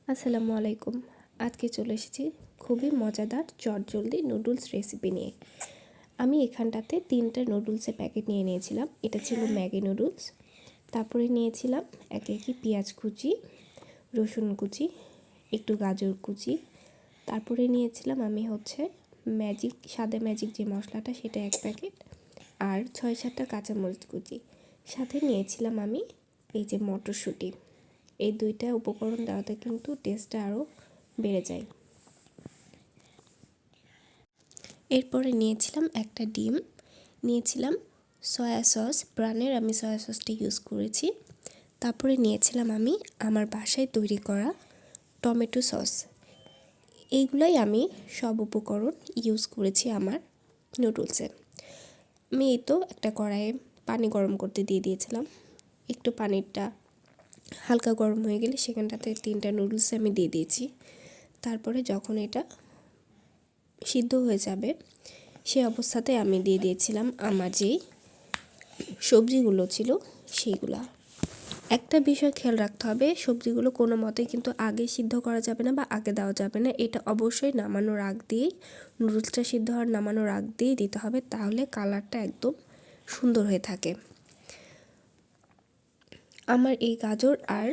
আসসালামু আলাইকুম। আজকে চলে এসেছি খুবই মজাদার চটজলদি নুডলস রেসিপি নিয়ে। আমি এখানটাতে 3টা নুডলসের প্যাকেট নিয়ে নিয়েছিলাম। এটা ছিল ম্যাগি নুডলস। তারপরে নিয়েছিলাম একে পেঁয়াজ কুচি, রসুন কুচি, একটু গাজর কুচি। তারপরে নিয়েছিলাম আমি সাদা ম্যাজিক যে মশলাটা সেটা 1 প্যাকেট, আর 6-7টা কাঁচামরিচ কুচি। সাথে নিয়েছিলাম আমি এই যে মটরশুঁটি। এই 2টা উপকরণ দেওয়াতে কিন্তু টেস্টটা আরও বেড়ে যায়। এরপরে নিয়েছিলাম একটা ডিম, নিয়েছিলাম সয়া সস, ব্রানের আমি সয়া সসটা ইউজ করেছি। তারপরে নিয়েছিলাম আমি আমার বাসায় তৈরি করা টমেটো সস। এইগুলাই আমি সব উপকরণ ইউজ করেছি আমার নুডলসে। আমি একটা কড়াইয়ে পানি গরম করতে দিয়ে দিয়েছিলাম। একটু পানিটা হালকা গরম হয়ে গেলে সেখানটাতে 3টা নুডলস আমি দিয়ে দিয়েছি। তারপরে যখন এটা সিদ্ধ হয়ে যাবে সেই অবস্থাতে আমি দিয়ে দিয়েছিলাম আমার যেই সবজিগুলো ছিল সেইগুলা। একটা বিষয় খেয়াল রাখতে হবে, সবজিগুলো কোনো মতেই কিন্তু আগে সিদ্ধ করা যাবে না বা আগে দেওয়া যাবে না। এটা অবশ্যই নামানোর আগ দিয়েই, নুডলসটা সিদ্ধ হওয়ার নামানোর আগ দিয়েই দিতে হবে, তাহলে কালারটা একদম সুন্দর হয়ে থাকে। আমার এই গাজর আর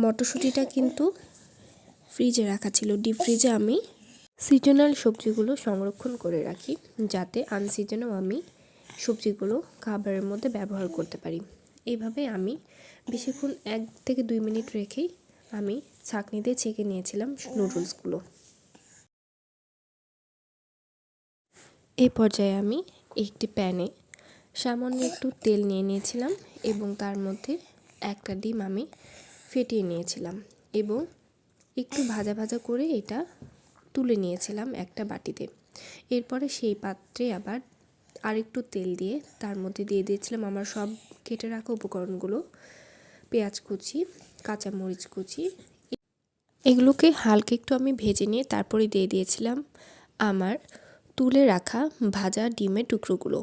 মটরশুঁটিটা কিন্তু ফ্রিজে রাখা ছিল। ডিপ ফ্রিজে আমি সিজনাল সবজিগুলো সংরক্ষণ করে রাখি, যাতে আনসিজনেও আমি সবজিগুলো খাবারের মধ্যে ব্যবহার করতে পারি। এইভাবে আমি বেশিক্ষণ 1 থেকে 2 মিনিট রেখেই আমি ছাঁকনি দিয়ে ছেঁকে নিয়েছিলাম নুডলসগুলো। এই পর্যায়ে আমি একটি প্যানে সামান্য একটু তেল নিয়ে নিয়েছিলাম এবং তার মধ্যে একটা ডিম আমি ফেটিয়ে নিয়েছিলাম এবং একটু ভাজা ভাজা করে এটা তুলে নিয়েছিলাম একটা বাটিতে। এরপরে সেই পাত্রে আবার আরেকটু তেল দিয়ে তার মধ্যে দিয়ে দিয়েছিলাম আমার সব কেটে রাখা উপকরণগুলো, পেঁয়াজ কুচি, কাঁচামরিচ কুচি। এগুলোকে হালকা একটু আমি ভেজে নিয়ে তারপরে দিয়ে দিয়েছিলাম আমার তুলে রাখা ভাজা ডিমের টুকরোগুলো।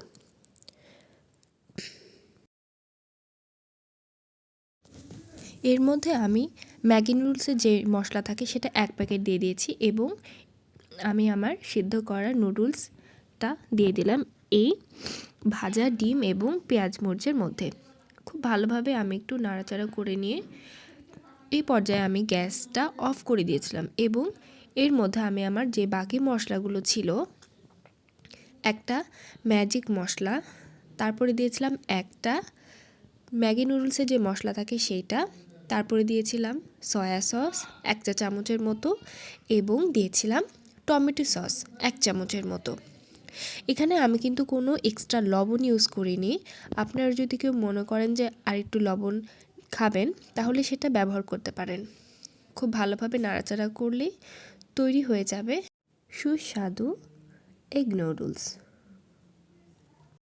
এর মধ্যে আমি ম্যাগি নুডলসের যে মশলা থাকে সেটা 1 প্যাকেট দিয়ে দিয়েছি এবং আমি আমার সিদ্ধ করা নুডলসটা দিয়ে দিলাম এই ভাজা ডিম এবং পেঁয়াজ মরিচের মধ্যে। খুব ভালোভাবে আমি একটু নাড়াচাড়া করে নিয়ে এই পর্যায়ে আমি গ্যাসটা অফ করে দিয়েছিলাম এবং এর মধ্যে আমি আমার যে বাকি মশলাগুলো ছিল, একটা ম্যাজিক মশলা, তারপরে দিয়েছিলাম একটা ম্যাগি নুডলসের যে মশলা থাকে সেইটা, তারপরে দিয়েছিলাম সয়া সস 1 চা চামচের মতো এবং দিয়েছিলাম টমেটো সস 1 চামচের মতো। এখানে আমি কিন্তু কোনো এক্সট্রা লবণ ইউজ করিনি। আপনারা যদি কেউ মনে করেন যে আরেকটু লবণ খাবেন তাহলে সেটা ব্যবহার করতে পারেন। খুব ভালোভাবে নাড়াচাড়া করলেই তৈরি হয়ে যাবে সুস্বাদু এগ নুডলস।